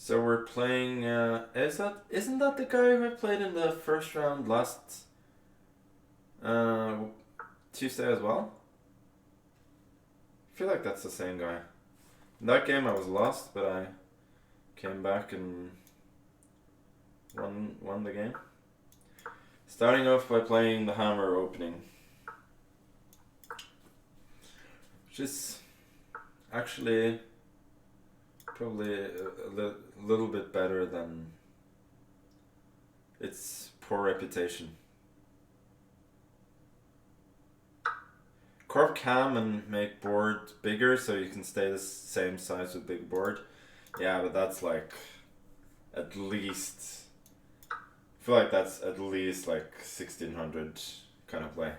So we're playing. Isn't that the guy who I played in the first round last uh, Tuesday as well? I feel like that's the same guy. In that game I was lost, but I came back and won the game. Starting off by playing the hammer opening, which is actually probably a little bit better than its poor reputation. Corp cam and make board bigger so you can stay the same size with big board. Yeah, but that's like at least. I feel like that's at least like 1600 kind of play.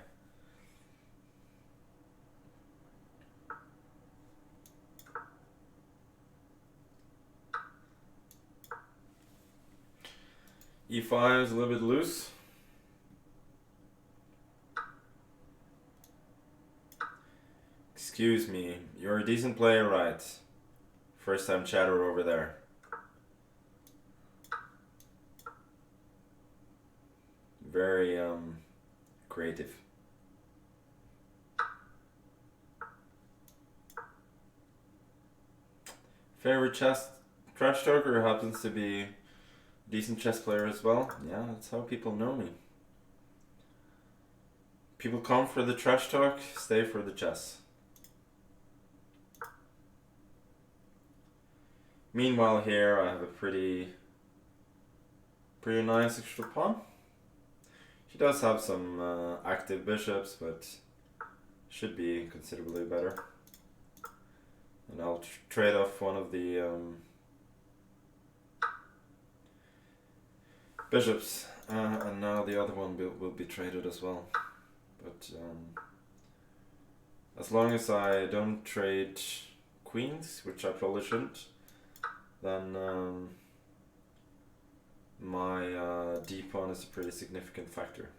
E5 is a little bit loose. Excuse me, you're a decent player, right? First time chatter over there. Very creative. Favorite trash talker happens to be a decent chess player as well. Yeah, that's how people know me. People come for the trash talk, stay for the chess. Meanwhile here I have a pretty nice extra pawn. She does have some active bishops, but should be considerably better. And I'll trade off one of the bishops, and now the other one will be traded as well. But as long as I don't trade queens, which I probably shouldn't, then my d-pawn is a pretty significant factor.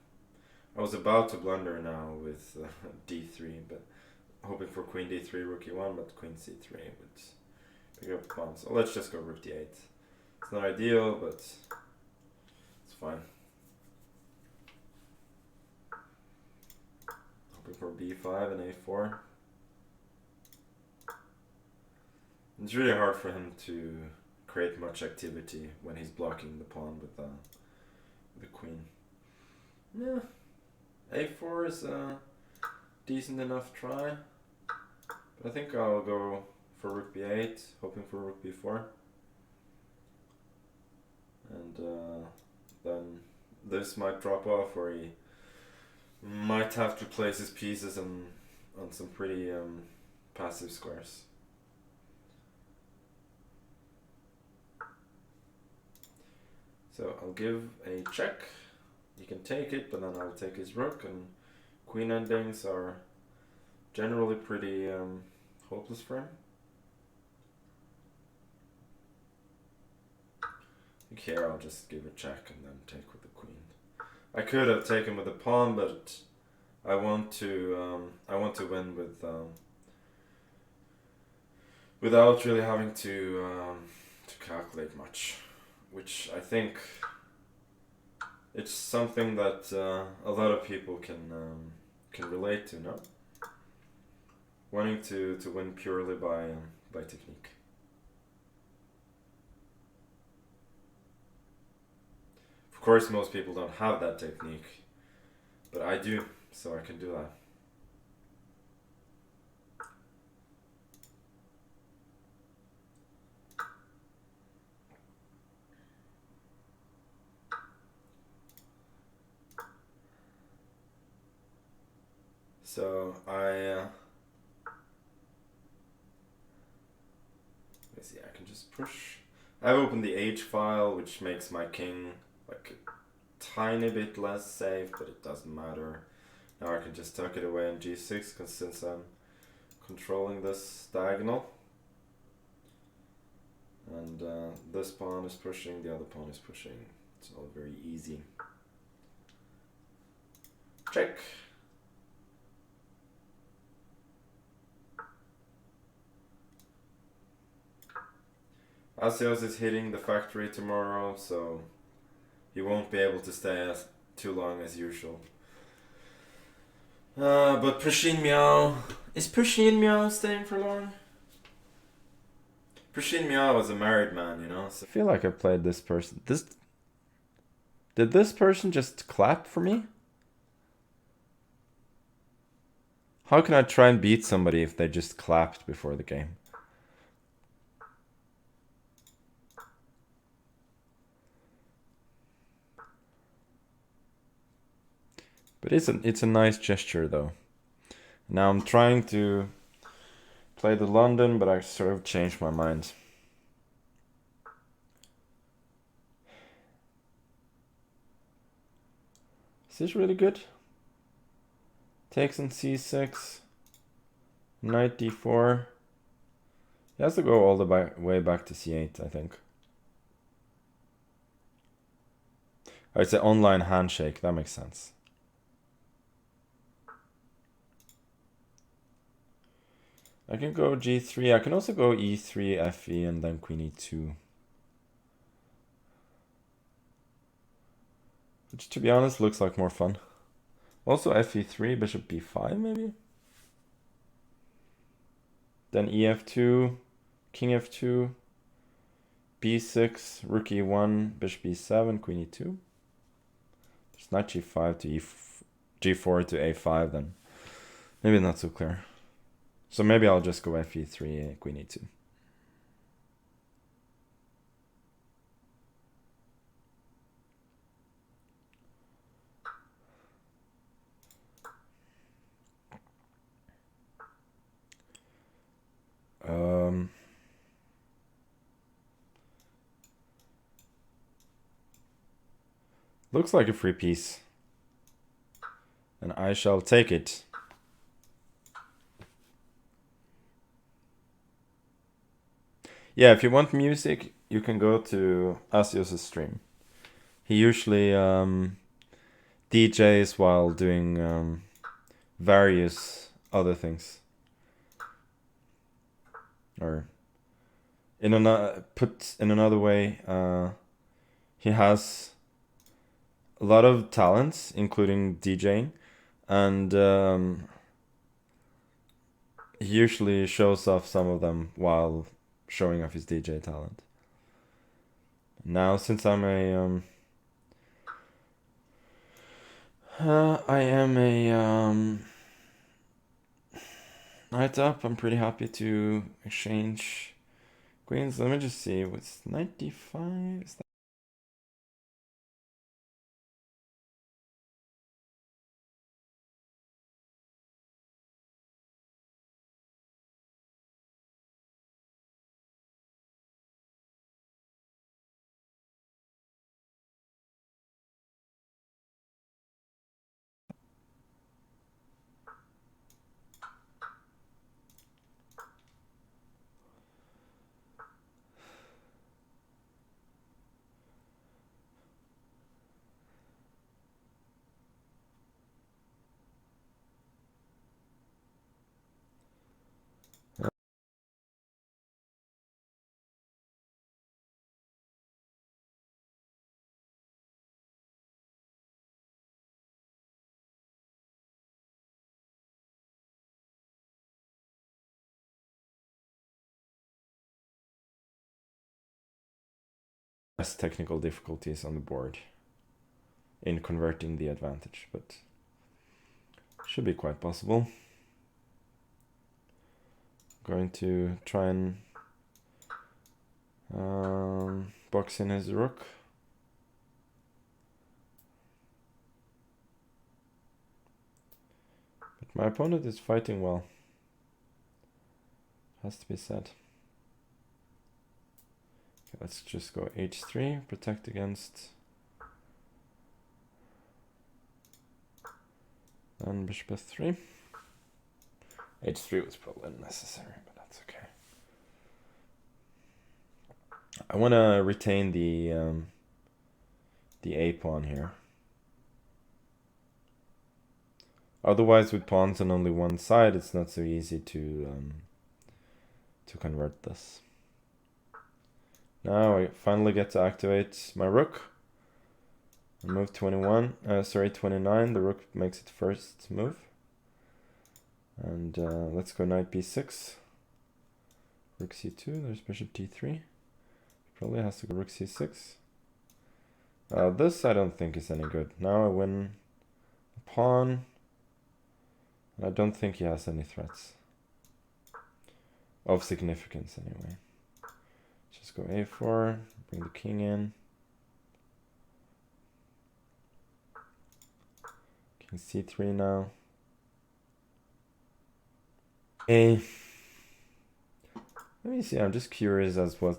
I was about to blunder now with d3, but hoping for queen d3, rook e1, but queen c3 would pick up the pawn. So let's just go rook d8. It's not ideal, but it's fine. Hoping for b5 and a4. It's really hard for him to create much activity when he's blocking the pawn with the queen. Yeah, a4 is a decent enough try, but I think I'll go for rook b8, hoping for rook b4, and then this might drop off, or he might have to place his pieces on some pretty passive squares. So I'll give a check. He can take it, but then I'll take his rook, and queen endings are generally pretty hopeless for him. I think here I'll just give a check and then take with the queen. I could have taken with the pawn, but I want to win with without really having to calculate much, which I think it's something that a lot of people can relate to, no? Wanting to win purely by technique. Of course, most people don't have that technique, but I do, so I can do that. So let's see, I can just push. I've opened the H file, which makes my king like a tiny bit less safe, but it doesn't matter. Now I can just tuck it away in G6, because since I'm controlling this diagonal, and this pawn is pushing, the other pawn is pushing. It's all very easy. Check. Asios is hitting the factory tomorrow, so he won't be able to stay as too long as usual. But Pushin Meow... Is Pushin Meow staying for long? Pushin Meow was a married man, you know? So I feel like I played this person. Did this person just clap for me? How can I try and beat somebody if they just clapped before the game? But it's a nice gesture though. Now I'm trying to play the London, but I sort of changed my mind. Is this really good? Takes on c6. Knight d4. He has to go all the way back to c8, I think. Oh, it's an online handshake. That makes sense. I can go g3. I can also go e3, fe, and then queen e2. Which, to be honest, looks like more fun. Also fe3, bishop b5, maybe? Then ef2, king f2, b6, rook e1, bishop e7, queen e2. There's knight g5 to g4 to a5 then. Maybe not so clear. So maybe I'll just go fe3, queen e2. Looks like a free piece. And I shall take it. Yeah, if you want music, you can go to Asios' stream. He usually DJs while doing various other things. Or put in another way, he has a lot of talents, including DJing, and he usually shows off some of them while showing off his DJ talent. Now, since I'm a knight up, I'm pretty happy to exchange queens. Let me just see, what's 95? Is that less technical difficulties on the board in converting the advantage, but should be quite possible. Going to try and box in his rook. But my opponent is fighting well. Has to be said. Okay, let's just go h3, protect against. And bishop f3. h3 was probably unnecessary, but that's okay. I want to retain the a pawn here. Otherwise, with pawns on only one side, it's not so easy to convert this. Now I finally get to activate my rook. And move 29. The rook makes it first move. And let's go knight b6. Rook c2, there's bishop d3. Probably has to go rook c6. This I don't think is any good. Now I win a pawn. And I don't think he has any threats. Of significance anyway. Just go a4, bring the king in. King c3 now. Let me see, I'm just curious as what